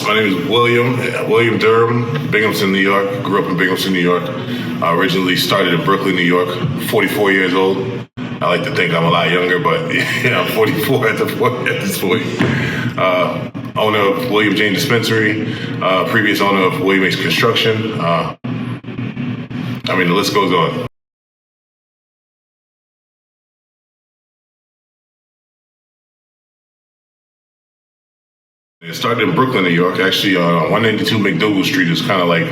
My name is William Durham, Binghamton, New York. Grew up in Binghamton, New York. Originally started in Brooklyn, New York. 44 years old. I like to think I'm a lot younger, but yeah, I'm 44 at this point. Owner of William Jane Dispensary. Previous owner of William H. Construction. The list goes on. It started in Brooklyn, New York. Actually, 192 McDougal Street is kind of like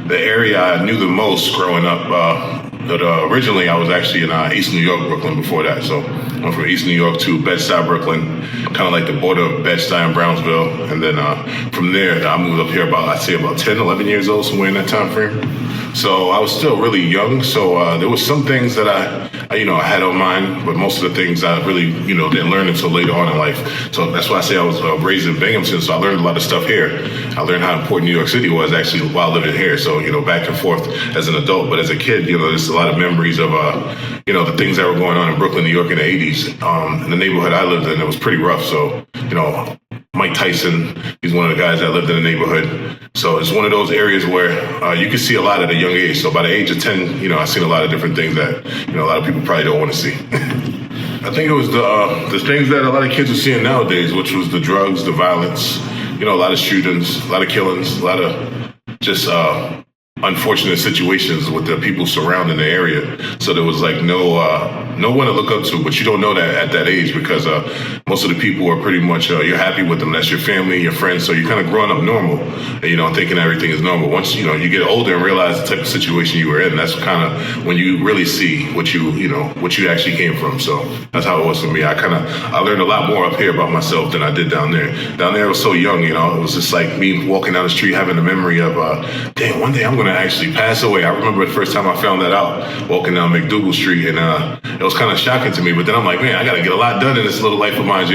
the area I knew the most growing up. But originally, I was actually in East New York, Brooklyn before that. So I went from East New York to Bed-Stuy, Brooklyn, kind of like the border of Bed-Stuy and Brownsville. And then from there, I moved up here about 10, 11 years old, somewhere in that time frame. So I was still really young. So there was some things that I had on mind, but most of the things I really, didn't learn until later on in life. So that's why I say I was raised in Binghamton. So I learned a lot of stuff here. I learned how important New York City was actually while living here. So, back and forth as an adult. But as a kid, there's a lot of memories of, the things that were going on in Brooklyn, New York in the 80s. In the neighborhood I lived in, it was pretty rough. So, Mike Tyson, he's one of the guys that lived in the neighborhood. So it's one of those areas where you can see a lot at a young age. So by the age of 10, I've seen a lot of different things that, a lot of people probably don't want to see. I think it was the things that a lot of kids are seeing nowadays, which was the drugs, the violence, a lot of shootings, a lot of killings, a lot of just unfortunate situations with the people surrounding the area. So there was like no one to look up to, but you don't know that at that age because most of the people are pretty much, you're happy with them. That's your family, your friends. So you're kind of growing up normal, thinking everything is normal. Once, you get older and realize the type of situation you were in, that's kind of when you really see what you actually came from. So that's how it was for me. I learned a lot more up here about myself than I did down there. Down there I was so young, it was just like me walking down the street having the memory of, dang, one day I'm going to actually pass away. I remember the first time I found that out, walking down McDougal Street, and it was kind of shocking to me. But then I'm like, man, I got to get a lot done in this little life of mine,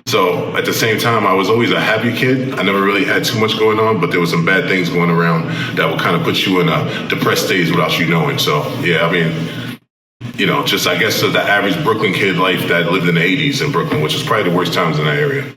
So at the same time, I was always a happy kid. I never really had too much going on, but there was some bad things going around that would kind of put you in a depressed stage without you knowing. So yeah, just I guess the average Brooklyn kid life that lived in the 80s in Brooklyn, which was probably the worst times in that area.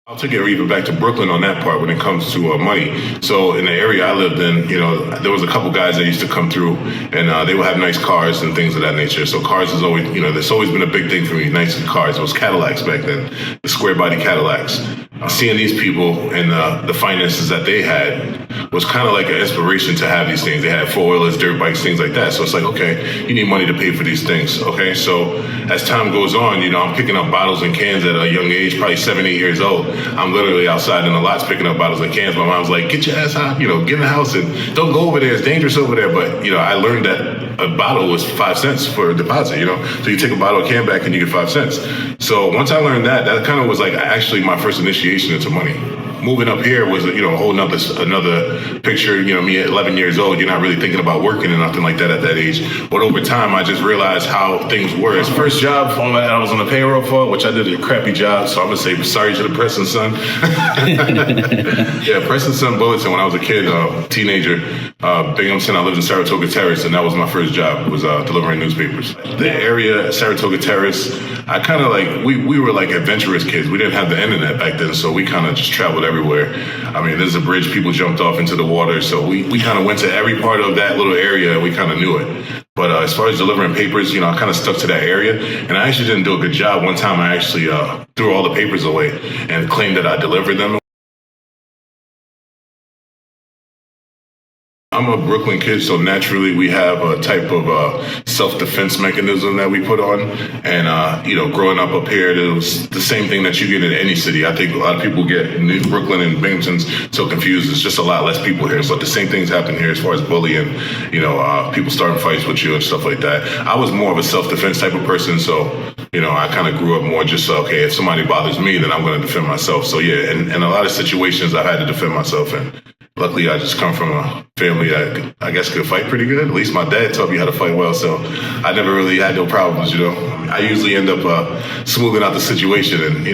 I'll take it even back to Brooklyn on that part when it comes to money. So in the area I lived in, there was a couple guys that used to come through and they would have nice cars and things of that nature. So cars is always, there's always been a big thing for me, nice cars. It was Cadillacs back then, the square body Cadillacs. Seeing these people and the finances that they had was kind of like an inspiration to have these things. They had four-wheelers, dirt bikes, things like that. So it's like, okay, you need money to pay for these things. Okay, so as time goes on, I'm picking up bottles and cans at a young age, probably 7, 8 years old. I'm literally outside in the lots picking up bottles and cans. My mom's like, get your ass out, get in the house and don't go over there. It's dangerous over there. But, I learned that a bottle was 5 cents for a deposit, So you take a bottle of can back and you get 5 cents. So once I learned that kind of was like actually my first initiation into money. Moving up here was, a whole another picture. Me at 11 years old, you're not really thinking about working or nothing like that at that age. But over time, I just realized how things were. His first job I was on the payroll for, which I did a crappy job. So I'm going to say sorry to the Preston Sun. Yeah, Preston Sun Bulletin when I was a kid, teenager. Binghamton, I lived in Saratoga Terrace, and that was my first job, was delivering newspapers. The area, Saratoga Terrace, I kind of like, we were like adventurous kids. We didn't have the internet back then, so we kind of just traveled everywhere. There's a bridge, people jumped off into the water, so we kind of went to every part of that little area, and we kind of knew it. But as far as delivering papers, I kind of stuck to that area, and I actually didn't do a good job. One time I actually threw all the papers away and claimed that I delivered them. I'm a Brooklyn kid, so naturally we have a type of self-defense mechanism that we put on. And, growing up here, it was the same thing that you get in any city. I think a lot of people get Brooklyn and Binghamton's so confused. It's just a lot less people here. So the same things happen here as far as bullying, people starting fights with you and stuff like that. I was more of a self-defense type of person. So, I kind of grew up more just, okay, if somebody bothers me, then I'm going to defend myself. So, yeah, in a lot of situations, I've had to defend myself. And luckily, I just come from a family that I guess could fight pretty good. At least my dad taught me how to fight well, so I never really had no problems, I usually end up smoothing out the situation and,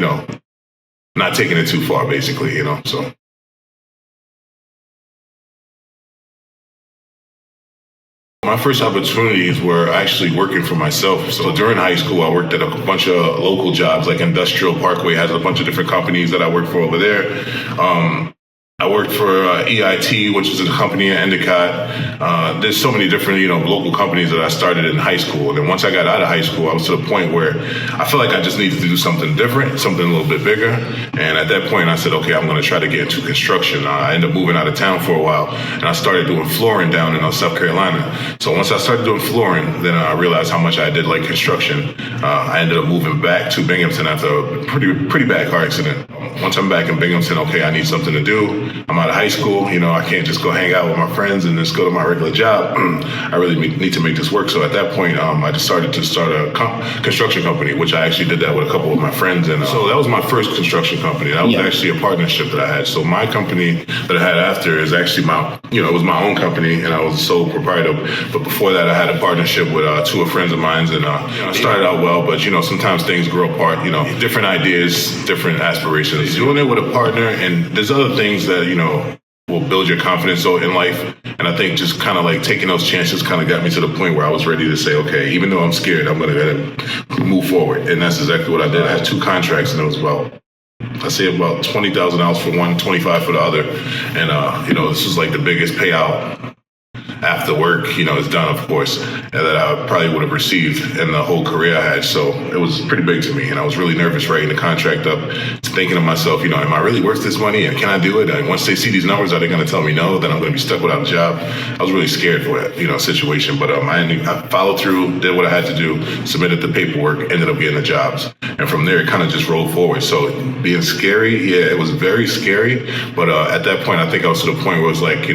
not taking it too far, basically, so. My first opportunities were actually working for myself. So during high school, I worked at a bunch of local jobs, like Industrial Parkway has a bunch of different companies that I worked for over there. I worked for EIT, which is a company in Endicott. There's so many different, local companies that I started in high school. And then once I got out of high school, I was to the point where I felt like I just needed to do something different, something a little bit bigger. And at that point, I said, okay, I'm going to try to get into construction. I ended up moving out of town for a while, and I started doing flooring down in South Carolina. So once I started doing flooring, then I realized how much I did like construction. I ended up moving back to Binghamton after a pretty bad car accident. Once I'm back in Binghamton, okay, I need something to do. I'm out of high school. I can't just go hang out with my friends and just go to my regular job. I really need to make this work. So at that point, I decided to start a construction company, which I actually did that with a couple of my friends. And so that was my first construction company. That was actually a partnership that I had. So my company that I had after is actually it was my own company, and I was the sole proprietor. But before that, I had a partnership with two friends of mine, and it started out well. But sometimes things grow apart. Different ideas, different aspirations. Doing it with a partner, and there's other things that will build your confidence in life. And I think just kind of like taking those chances kind of got me to the point where I was ready to say, okay, even though I'm scared, I'm going to move forward. And that's exactly what I did. I had 2 contracts, and it was about $20,000 for one, 25 for the other. And this was like the biggest payout after work, is done, of course, and that I probably would have received in the whole career I had. So it was pretty big to me, and I was really nervous writing the contract up, thinking to myself, am I really worth this money, and can I do it? And once they see these numbers, are they going to tell me no? Then I'm going to be stuck without a job. I was really scared for that, situation, but I followed through, did what I had to do, submitted the paperwork, ended up getting the jobs, and from there it kind of just rolled forward. So being scary, yeah, it was very scary, but at that point, I think I was to the point where it was like,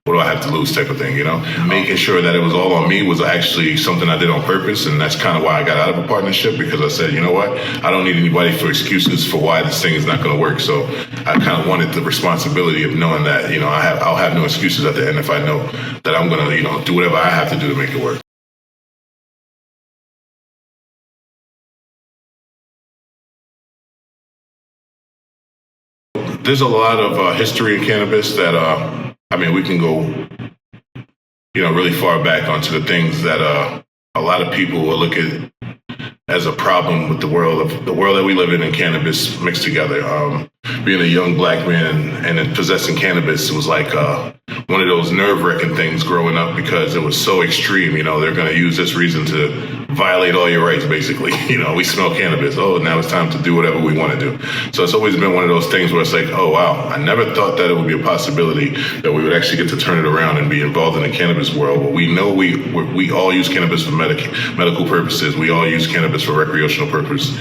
what do I have to lose type of thing, Making sure that it was all on me was actually something I did on purpose, and that's kind of why I got out of a partnership, because I said, you know what, I don't need anybody for excuses for why this thing is not going to work. So I kind of wanted the responsibility of knowing that, I'll have no excuses at the end if I know that I'm going to, do whatever I have to do to make it work. There's a lot of history in cannabis that, we can go, really far back onto the things that a lot of people will look at as a problem with the world that we live in cannabis mixed together. Being a young black man and then possessing cannabis, it was like one of those nerve-wracking things growing up, because it was so extreme. They're going to use this reason to violate all your rights, basically. We smell cannabis. Oh, now it's time to do whatever we want to do. So it's always been one of those things where it's like, oh, wow, I never thought that it would be a possibility that we would actually get to turn it around and be involved in the cannabis world. Well, we know we all use cannabis for medical purposes. We all use cannabis for recreational purpose.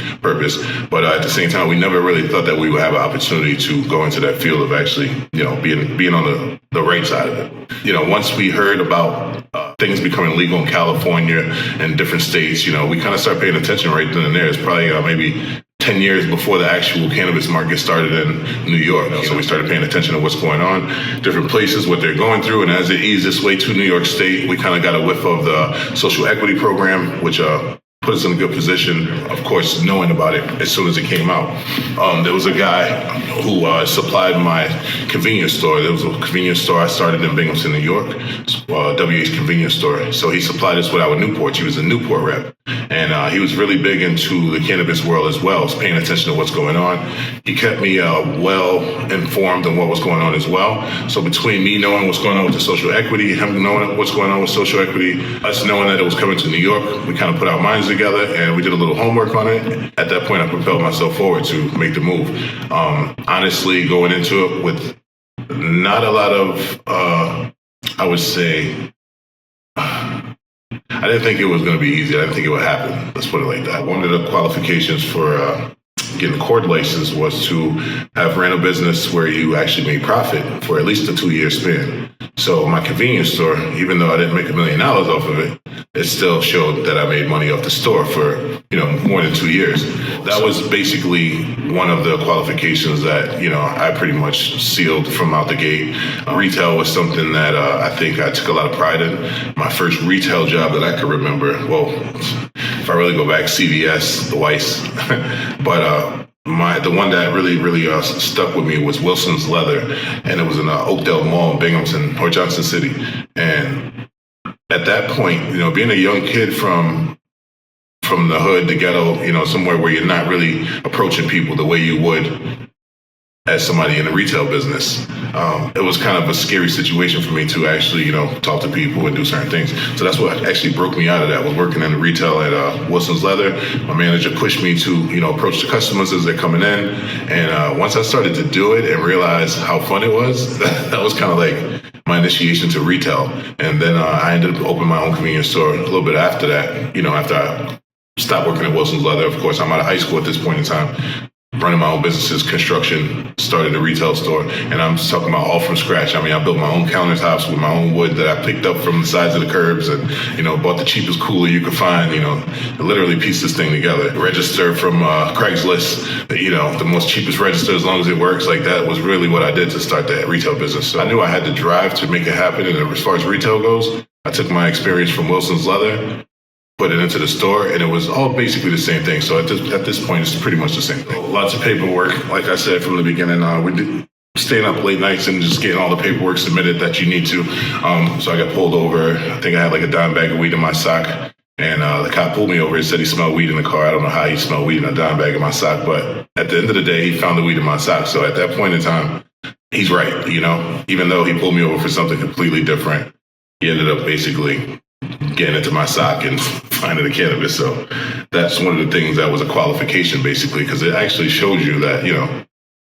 But at the same time, we never really thought that we would have an opportunity to go into that field of actually, being on the right side of it. Once we heard about things becoming legal in California and different states, we kind of started paying attention right then and there. It's probably maybe 10 years before the actual cannabis market started in New York. So we started paying attention to what's going on, different places, what they're going through. And as it eased its way to New York State, we kind of got a whiff of the social equity program, which put us in a good position, of course, knowing about it as soon as it came out. There was a guy who supplied my convenience store. There was a convenience store I started in Binghamton, New York, WH Convenience Store. So he supplied us with our Newport. He was a Newport rep. And he was really big into the cannabis world as well, paying attention to what's going on. He kept me well informed on what was going on as well. So between me knowing what's going on with the social equity, him knowing what's going on with social equity, us knowing that it was coming to New York, we kind of put our minds together and we did a little homework on it. At that point, I propelled myself forward to make the move. Honestly, going into it with not a lot of, I would say, I didn't think it was going to be easy. I didn't think it would happen. Let's put it like that. One of the qualifications for getting a cord license was to have ran a business where you actually made profit for at least a 2-year span. So my convenience store, even though I didn't make $1 million off of it, it still showed that I made money off the store for, more than 2 years. That was basically one of the qualifications that, I pretty much sealed from out the gate. Retail was something that I think I took a lot of pride in. My first retail job that I could remember, well, if I really go back, CVS, Weiss, but the one that really stuck with me was Wilson's Leather, and it was in Oakdale Mall in Binghamton or Johnson City. And at that point, being a young kid from the hood, the ghetto, somewhere where you're not really approaching people the way you would as somebody in the retail business. It was kind of a scary situation for me to actually, talk to people and do certain things. So that's what actually broke me out of that, was working in the retail at Wilson's Leather. My manager pushed me to, approach the customers as they're coming in. And once I started to do it and realize how fun it was, that was kind of like my initiation to retail. And then I ended up opening my own convenience store a little bit after that, after I stopped working at Wilson's Leather. Of course, I'm out of high school at this point in time, running my own businesses, construction, started a retail store, and I'm talking about all from scratch. I mean, I built my own countertops with my own wood that I picked up from the sides of the curbs and, bought the cheapest cooler you could find, literally pieced this thing together. Register from Craigslist, the most cheapest register as long as it works. Like, that was really what I did to start that retail business. So I knew I had the drive to make it happen. And as far as retail goes, I took my experience from Wilson's Leather, put it into the store, and it was all basically the same thing. So at this point, it's pretty much the same thing. Lots of paperwork, like I said from the beginning. Staying up late nights and just getting all the paperwork submitted that you need to. So I got pulled over. I think I had like a dime bag of weed in my sock, and the cop pulled me over and said he smelled weed in the car. I don't know how he smelled weed in a dime bag in my sock, but at the end of the day, he found the weed in my sock. So at that point in time, he's right. Even though he pulled me over for something completely different, he ended up basically getting into my sock and finding the cannabis. So that's one of the things that was a qualification, basically, because it actually shows you that,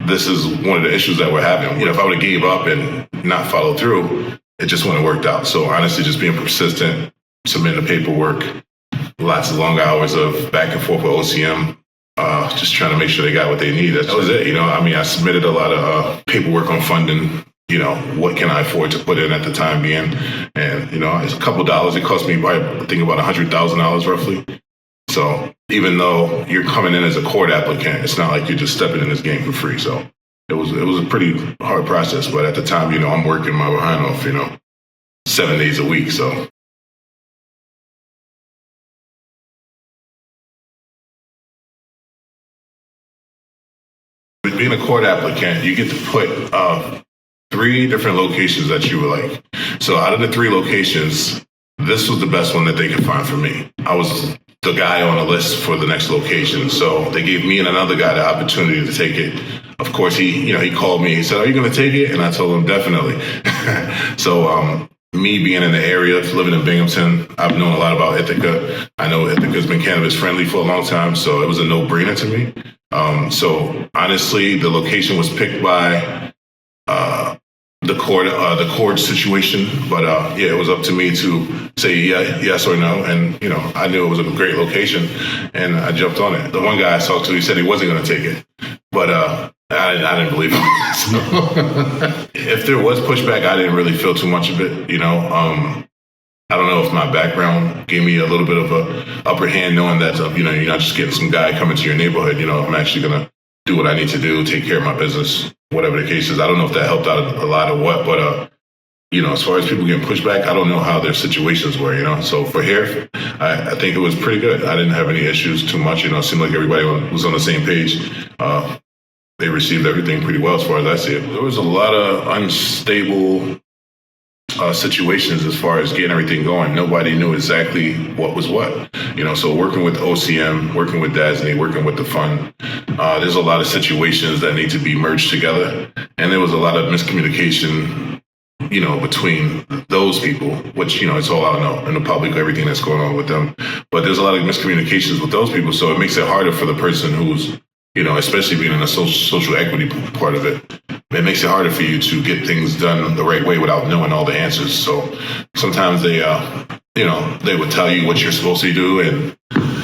this is one of the issues that we're having. If I would have gave up and not followed through, it just wouldn't have worked out. So honestly, just being persistent, submitting the paperwork, lots of long hours of back and forth with OCM, just trying to make sure they got what they need. That was it. I submitted a lot of paperwork on funding. What can I afford to put in at the time being? And, it's a couple dollars. It cost me, I think, about $100,000 roughly. So even though you're coming in as a court applicant, it's not like you're just stepping in this game for free. So it was a pretty hard process. But at the time, I'm working my behind off, 7 days a week. So being a court applicant, you get to put 3 different locations that you would like. So out of the 3 locations, this was the best one that they could find for me. I was the guy on the list for the next location. So they gave me and another guy the opportunity to take it. Of course, he called me. He said, "Are you going to take it?" And I told him, definitely. So me being in the area, living in Binghamton, I've known a lot about Ithaca. I know Ithaca's been cannabis friendly for a long time, so it was a no-brainer to me. So honestly, the location was picked by the court situation, but it was up to me to say yes or no, and I knew it was a great location, and I jumped on it. The one guy I talked to, he said he wasn't going to take it, but I didn't believe him. So if there was pushback, I didn't really feel too much of it. I don't know if my background gave me a little bit of a upper hand, knowing that you're not just getting some guy coming to your neighborhood. I'm actually going to do what I need to do, take care of my business, whatever the case is. I don't know if that helped out a lot or what, but as far as people getting pushback, I don't know how their situations were. So for here, I think it was pretty good. I didn't have any issues too much. It seemed like everybody was on the same page. They received everything pretty well as far as I see it. There was a lot of unstable situations as far as getting everything going. Nobody knew exactly what was what. So working with OCM, working with DASNY, working with the fund, there's a lot of situations that need to be merged together. And there was a lot of miscommunication, between those people, which, it's all out now in the public, everything that's going on with them. But there's a lot of miscommunications with those people. So it makes it harder for the person who's, especially being in a social equity part of it, it makes it harder for you to get things done the right way without knowing all the answers. So sometimes they would tell you what you're supposed to do, and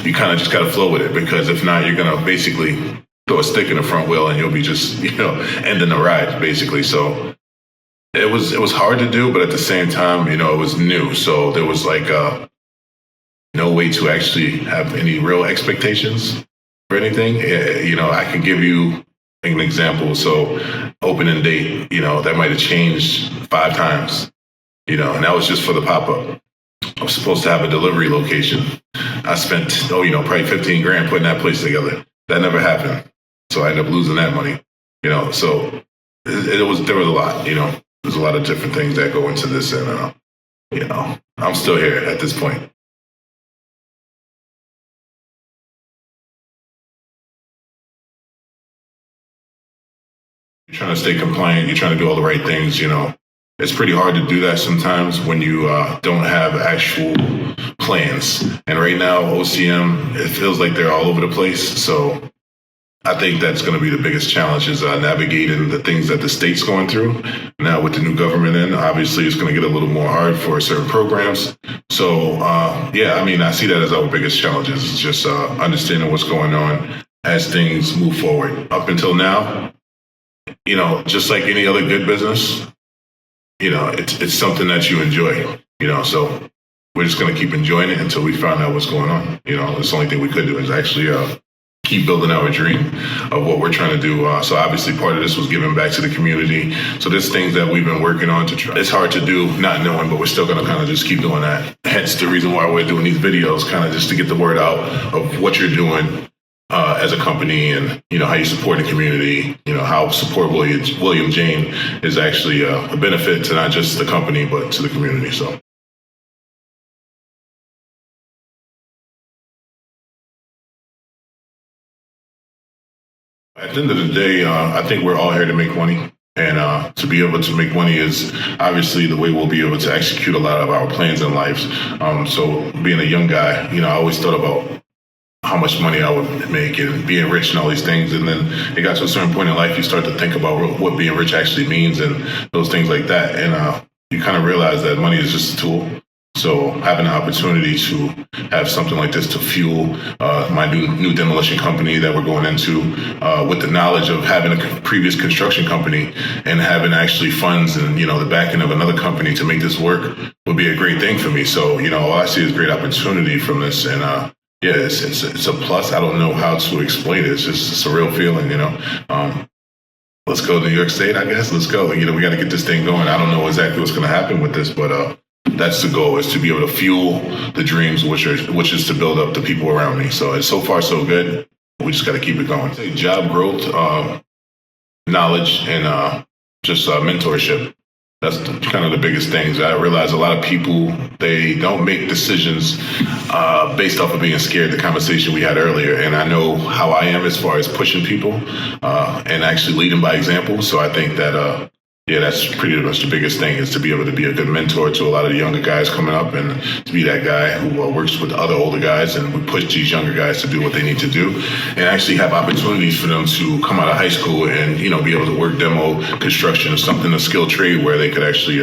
you kind of just got to flow with it, because if not, you're going to basically throw a stick in the front wheel and you'll be just, ending the ride, basically. So it was hard to do, but at the same time, it was new. So there was like no way to actually have any real expectations for anything. I can give you an example. So opening date, that might have changed 5 times, and that was just for the pop-up. I was supposed to have a delivery location. I spent, probably 15 grand putting that place together. That never happened. So I ended up losing that money, so there was a lot, there's a lot of different things that go into this. And I'm still here at this point. You're trying to stay compliant. You're trying to do all the right things. It's pretty hard to do that sometimes when you don't have actual plans. And right now, OCM, it feels like they're all over the place. So I think that's going to be the biggest challenge is navigating the things that the state's going through. Now with the new government in, obviously it's going to get a little more hard for certain programs. So yeah, I mean, I see that as our biggest challenges is just understanding what's going on as things move forward. Up until now, just like any other good business, it's something that you enjoy, so we're just going to keep enjoying it until we find out what's going on. It's the only thing we could do is actually keep building our dream of what we're trying to do. So obviously part of this was giving back to the community. So there's things that we've been working on to try. It's hard to do not knowing, but we're still going to kind of just keep doing that. Hence the reason why we're doing these videos, kind of just to get the word out of what you're doing as a company and, how you support the community, how support William Jane is actually a benefit to not just the company, but to the community. So. At the end of the day, I think we're all here to make money. And to be able to make money is obviously the way we'll be able to execute a lot of our plans in life. So being a young guy, I always thought about how much money I would make and being rich and all these things. And then it got to a certain point in life, you start to think about what being rich actually means and those things like that. And you kind of realize that money is just a tool. So having the opportunity to have something like this to fuel my new demolition company that we're going into with the knowledge of having a previous construction company and having actually funds and, the backing of another company to make this work would be a great thing for me. So, all I see is great opportunity from this. And yeah, it's a plus. I don't know how to explain it. It's just a surreal feeling, Let's go to New York State, I guess. Let's go. We got to get this thing going. I don't know exactly what's going to happen with this, but that's the goal, is to be able to fuel the dreams, which is to build up the people around me. So it's so far so good. We just got to keep it going. Job growth, knowledge, and just mentorship. That's kind of the biggest things. I realize a lot of people, they don't make decisions based off of being scared, the conversation we had earlier. And I know how I am as far as pushing people and actually leading by example. So I think that, yeah, that's pretty much the biggest thing, is to be able to be a good mentor to a lot of the younger guys coming up and to be that guy who works with other older guys and we push these younger guys to do what they need to do and actually have opportunities for them to come out of high school and, be able to work demo construction or something, a skilled trade where they could actually,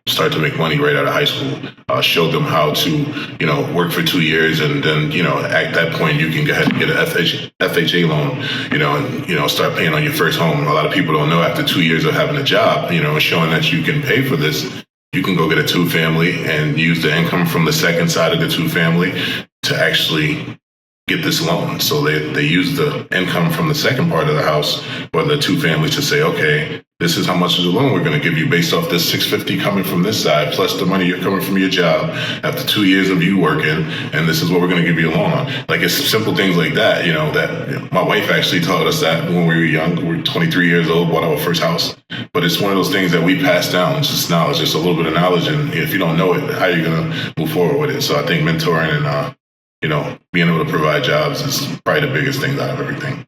start to make money right out of high school. Show them how to, work for 2 years and then, at that point you can go ahead and get an FHA loan, and, start paying on your first home. A lot of people don't know after 2 years of having a job, showing that you can pay for this, you can go get a 2-family and use the income from the second side of the 2-family to actually get this loan. So they use the income from the second part of the house or the 2-family to say, okay, this is how much of the loan we're going to give you based off this $650 coming from this side, plus the money you're coming from your job after 2 years of you working, and this is what we're going to give you a loan on. Like, it's simple things like that, that my wife actually taught us that when we were young. We were 23 years old, bought our first house. But it's one of those things that we pass down. It's just knowledge, just a little bit of knowledge, and if you don't know it, how are you going to move forward with it? So I think mentoring and being able to provide jobs is probably the biggest thing out of everything.